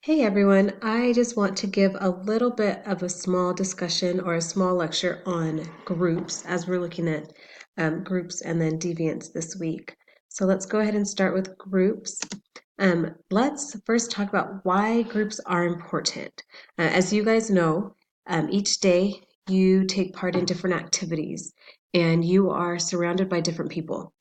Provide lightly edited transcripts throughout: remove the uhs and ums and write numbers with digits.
Hey everyone, I just want to give a little bit of a small discussion or a small lecture on groups as we're looking at groups and then deviance this week. So let's go ahead and start with groups. Let's first talk about why groups are important. As you guys know, each day you take part in different activities and you are surrounded by different people.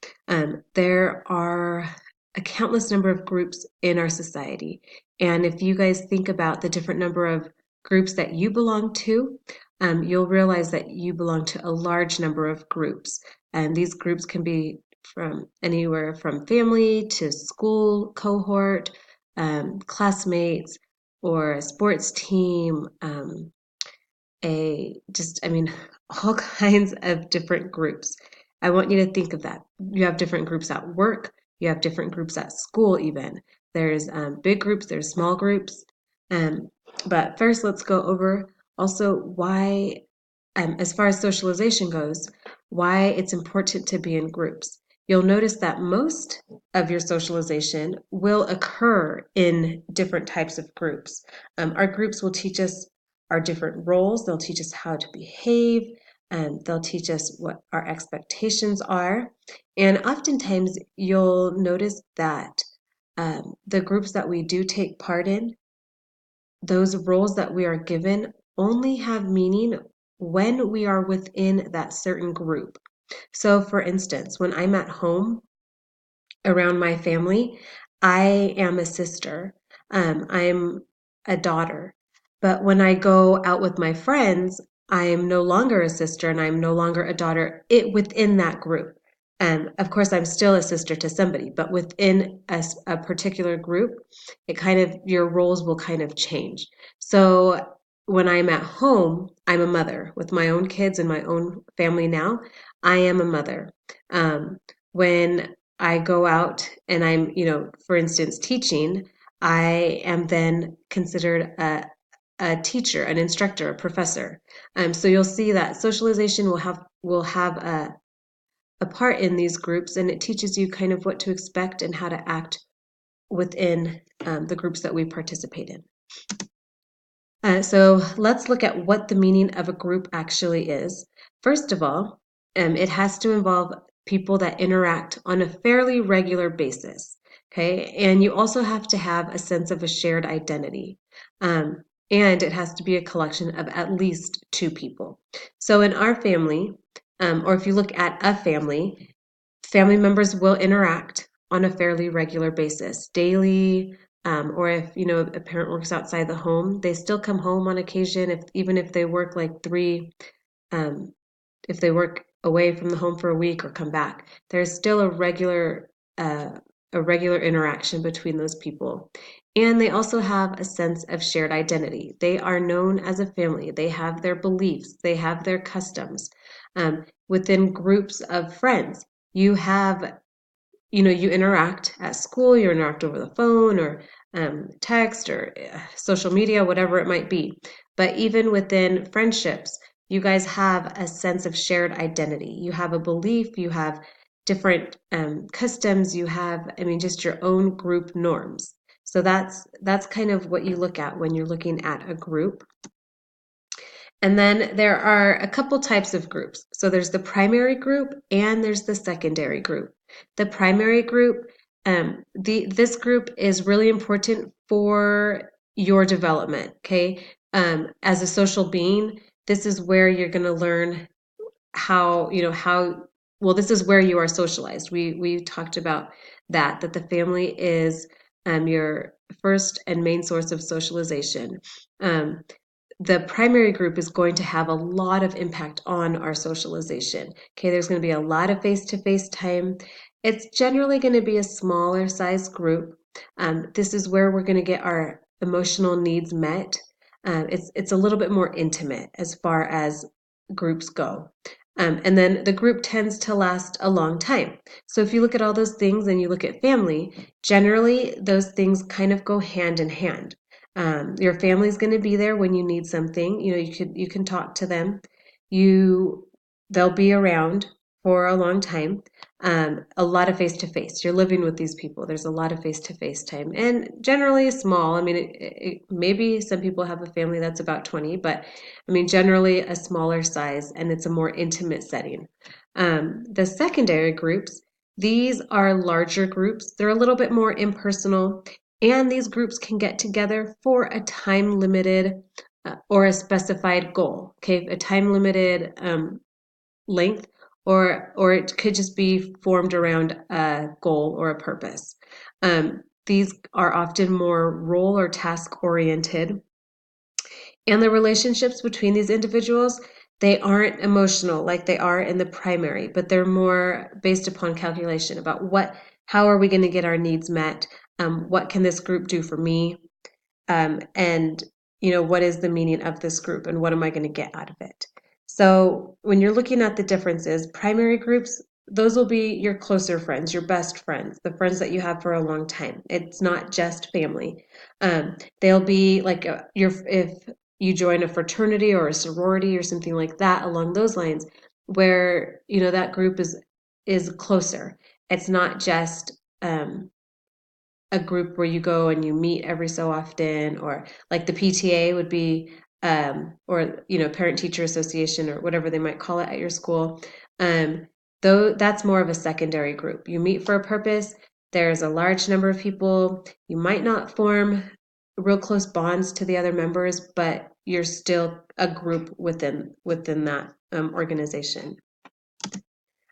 There are a countless number of groups in our society. And if you guys think about the different number of groups that you belong to, you'll realize that you belong to a large number of groups. And these groups can be from anywhere from family to school cohort, classmates, or a sports team, all kinds of different groups. I want you to think of that. You have different groups at work, you have different groups at school, even. There's big groups, there's small groups. Um, but first, let's go over also why, as far as socialization goes, why it's important to be in groups. You'll notice that most of your socialization will occur in different types of groups. Our groups will teach us our different roles. They'll teach us how to behave, and they'll teach us what our expectations are. And oftentimes, you'll notice that the groups that we do take part in, those roles that we are given, only have meaning when we are within that certain group. So, for instance, when I'm at home around my family, I am a sister, I'm a daughter. But when I go out with my friends, I'm no longer a sister and I'm no longer a daughter within that group. Of course, I'm still a sister to somebody, but within a particular group, your roles will kind of change. So when I'm at home, I'm a mother with my own kids and my own family now. I am a mother. When I go out and I'm, for instance, teaching, I am then considered a teacher, an instructor, a professor. So you'll see that socialization will have a part in these groups, and it teaches you kind of what to expect and how to act within the groups that we participate in. So let's look at what the meaning of a group actually is. First of all, it has to involve people that interact on a fairly regular basis. Okay, and you also have to have a sense of a shared identity. And it has to be a collection of at least two people. So in our family, or if you look at a family members will interact on a fairly regular basis, daily, or if a parent works outside the home, they still come home on occasion. Even if they work like um, if they work away from the home for a week or come back, there's still uh, a regular interaction between those people. And they also have a sense of shared identity. They are known as a family. They have their beliefs. They have their customs. Within groups of friends, you have you interact at school, you interact over the phone or text or social media, whatever it might be. But even within friendships, you guys have a sense of shared identity. You have a belief, you have different customs, you have, just your own group norms. So that's kind of what you look at when you're looking at a group. And then there are a couple types of groups. So there's the primary group and there's the secondary group. The primary group, this group is really important for your development, okay? As a social being, this is where you're going to learn well, this is where you are socialized. We talked about that the family is your first and main source of socialization. The primary group is going to have a lot of impact on our socialization. Okay, there's going to be a lot of face-to-face time. It's generally going to be a smaller size group. This is where we're going to get our emotional needs met. It's a little bit more intimate as far as groups go. And then the group tends to last a long time. So if you look at all those things and you look at family, generally those things kind of go hand in hand. Your family's going to be there when you need something. You can talk to them. They'll be around for a long time. a lot of face-to-face. You're living with these people. There's a lot of face-to-face time, and generally small. I mean, maybe some people have a family that's about 20, but I mean, generally a smaller size, and it's a more intimate setting. The secondary groups, these are larger groups. They're a little bit more impersonal, and these groups can get together for a time limited or a specified goal. Okay, a time limited length, or it could just be formed around a goal or a purpose. These are often more role or task oriented, and the relationships between these individuals, they aren't emotional like they are in the primary, but they're more based upon calculation about how are we going to get our needs met? What can this group do for me? And what is the meaning of this group and what am I going to get out of it? So when you're looking at the differences, primary groups, those will be your closer friends, your best friends, the friends that you have for a long time. It's not just family. They'll be like if you join a fraternity or a sorority or something like that along those lines, where that group is closer. It's not just a group where you go and you meet every so often, or like the PTA would be, or parent teacher association or whatever they might call it at your school. Though that's more of a secondary group. You meet for a purpose. There's a large number of people. You might not form real close bonds to the other members, but you're still a group within that organization.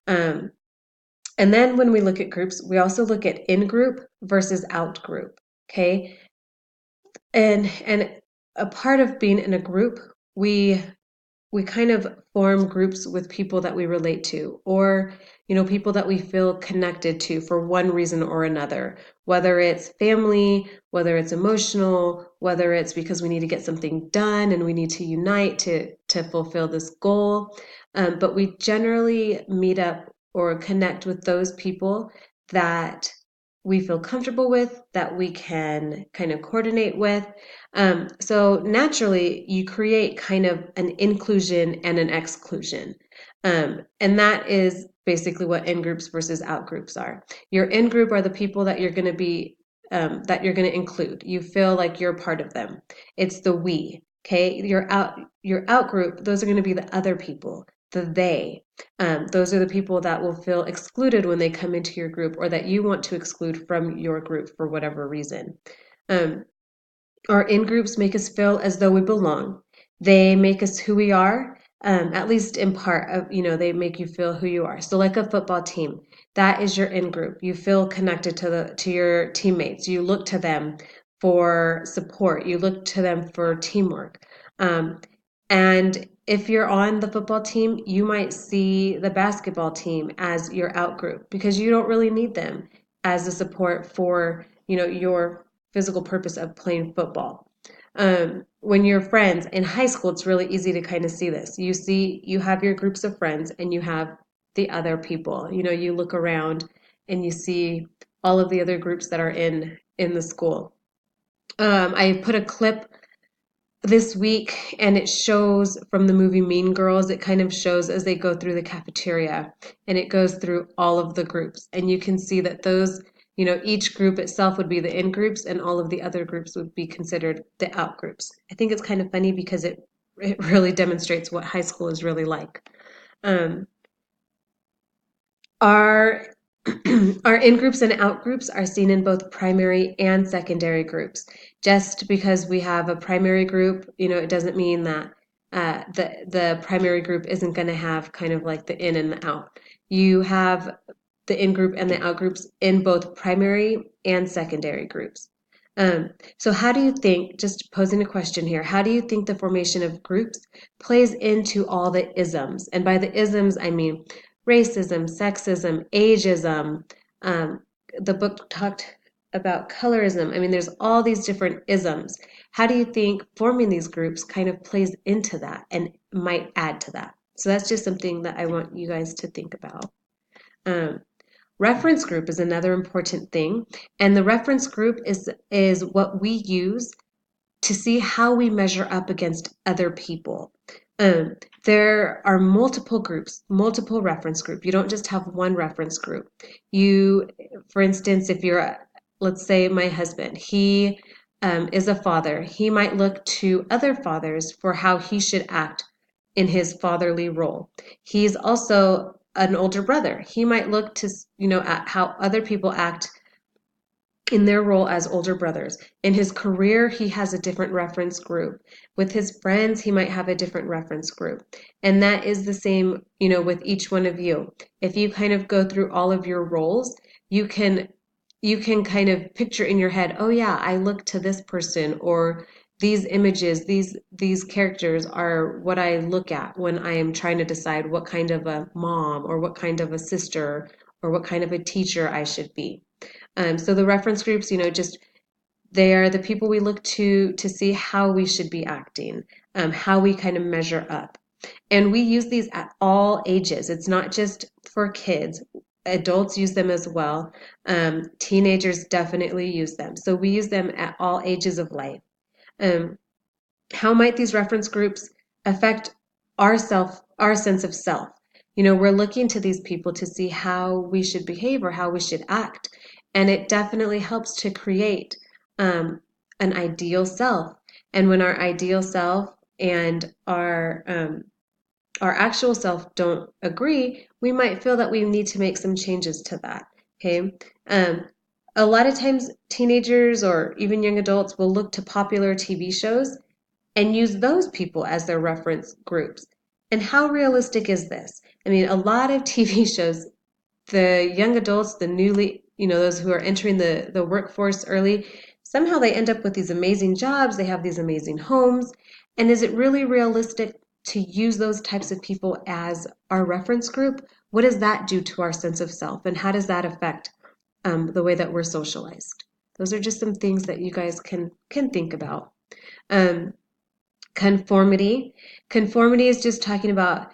And then when we look at groups, we also look at in-group versus out-group, okay? And a part of being in a group, we kind of form groups with people that we relate to, or people that we feel connected to for one reason or another, whether it's family, whether it's emotional, whether it's because we need to get something done and we need to unite to fulfill this goal. But we generally meet up or connect with those people that we feel comfortable with, that we can kind of coordinate with. So naturally, you create kind of an inclusion and an exclusion. And that is basically what in groups versus out groups are. Your in group are the people that you're going to be, that you're going to include. You feel like you're part of them. It's the we. Okay, your out group, those are going to be the other people, the they. Those are the people that will feel excluded when they come into your group, or that you want to exclude from your group for whatever reason. Our in-groups make us feel as though we belong. They make us who we are, at least in part of, they make you feel who you are. So like a football team, that is your in-group. You feel connected to your teammates. You look to them for support. You look to them for teamwork. And if you're on the football team, you might see the basketball team as your out group because you don't really need them as a support for, your physical purpose of playing football. When you're friends in high school, it's really easy to kind of see this. You have your groups of friends and you have the other people. You look around and you see all of the other groups that are in the school. I put a clip this week and it shows from the movie Mean Girls. It kind of shows as they go through the cafeteria and it goes through all of the groups, and you can see that those, each group itself would be the in groups and all of the other groups would be considered the out groups. I think it's kind of funny because it really demonstrates what high school is really like. Our our in-groups and out-groups are seen in both primary and secondary groups. Just because we have a primary group, it doesn't mean that the primary group isn't going to have kind of like the in and the out. You have the in-group and the out-groups in both primary and secondary groups. So how do you think, just posing a question here, how do you think the formation of groups plays into all the isms? And by the isms, I mean racism, sexism, ageism. Um, the book talked about colorism. I mean, there's all these different isms. How do you think forming these groups kind of plays into that and might add to that? So that's just something that I want you guys to think about. Reference group is another important thing, and the reference group is what we use to see how we measure up against other people. Um, there are multiple groups, multiple reference group. You don't just have one reference group. You, for instance, if you're, let's say my husband, he is a father. He might look to other fathers for how he should act in his fatherly role. He's also an older brother. He might look to, at how other people act in their role as older brothers. In his career, he has a different reference group. With his friends, he might have a different reference group. And that is the same, with each one of you. If you kind of go through all of your roles, you can kind of picture in your head, oh yeah, I look to this person, or these images, these characters are what I look at when I am trying to decide what kind of a mom or what kind of a sister or what kind of a teacher I should be. So the reference groups, just they are the people we look to see how we should be acting, how we kind of measure up. And we use these at all ages. It's not just for kids. Adults use them as well. Teenagers definitely use them. So we use them at all ages of life. Um, how might these reference groups affect our sense of self? We're looking to these people to see how we should behave or how we should act. And it definitely helps to create an ideal self. And when our ideal self and our actual self don't agree, we might feel that we need to make some changes to that. Okay. Um, a lot of times teenagers or even young adults will look to popular TV shows and use those people as their reference groups. And how realistic is this? I mean, a lot of TV shows, the young adults, the newly, those who are entering the workforce early, somehow they end up with these amazing jobs, they have these amazing homes. And is it really realistic to use those types of people as our reference group? What does that do to our sense of self? And how does that affect the way that we're socialized? Those are just some things that you guys can think about. Um, Conformity. Conformity is just talking about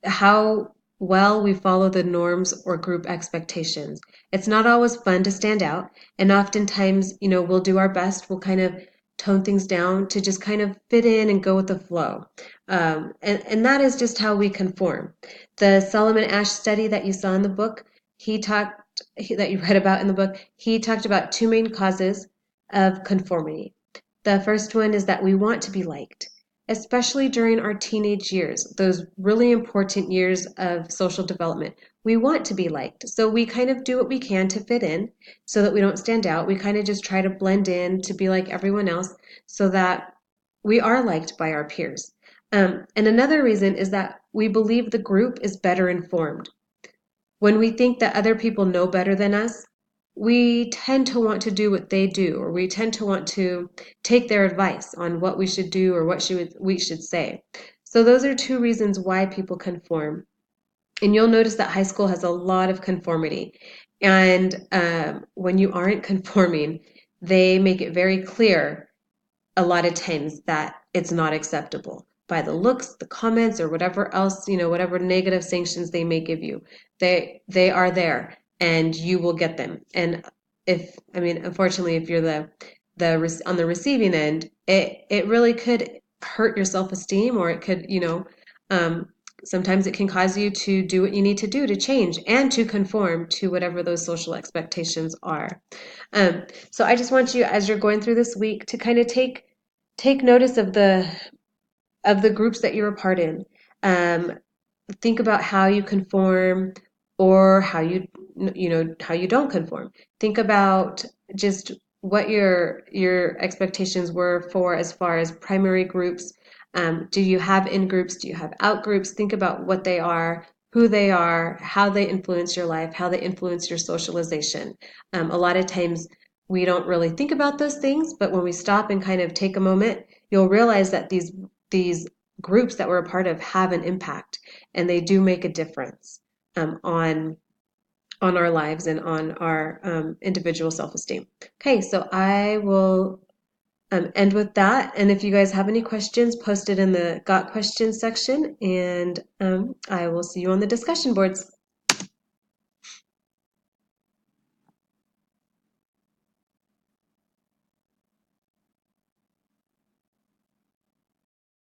how well we follow the norms or group expectations. It's not always fun to stand out, and oftentimes, we'll do our best. We'll kind of tone things down to just kind of fit in and go with the flow. And that is just how we conform. The Solomon Ash study that you saw in the book, that you read about in the book, he talked about two main causes of conformity. The first one is that we want to be liked, especially during our teenage years, those really important years of social development. We want to be liked. So we kind of do what we can to fit in so that we don't stand out. We kind of just try to blend in to be like everyone else so that we are liked by our peers. And another reason is that we believe the group is better informed. When we think that other people know better than us, we tend to want to do what they do, or we tend to want to take their advice on what we should do or we should say. So those are two reasons why people conform. And you'll notice that high school has a lot of conformity. And when you aren't conforming, they make it very clear a lot of times that it's not acceptable by the looks, the comments, or whatever else, whatever negative sanctions they may give you. They are there and you will get them. And unfortunately, if you're on the receiving end, it really could hurt your self-esteem, or it could, um, sometimes it can cause you to do what you need to do to change and to conform to whatever those social expectations are. So I just want you, as you're going through this week, to kind of take notice of the groups that you're a part in. Think about how you conform or how you don't conform. Think about just what your expectations were for as far as primary groups. Do you have in groups? Do you have out groups? Think about what they are, who they are, how they influence your life, how they influence your socialization. A lot of times we don't really think about those things, but when we stop and kind of take a moment, you'll realize that these groups that we're a part of have an impact, and they do make a difference on our lives and on our individual self-esteem. Okay, so I will end with that. And if you guys have any questions, post it in the Got Questions section, and I will see you on the discussion boards.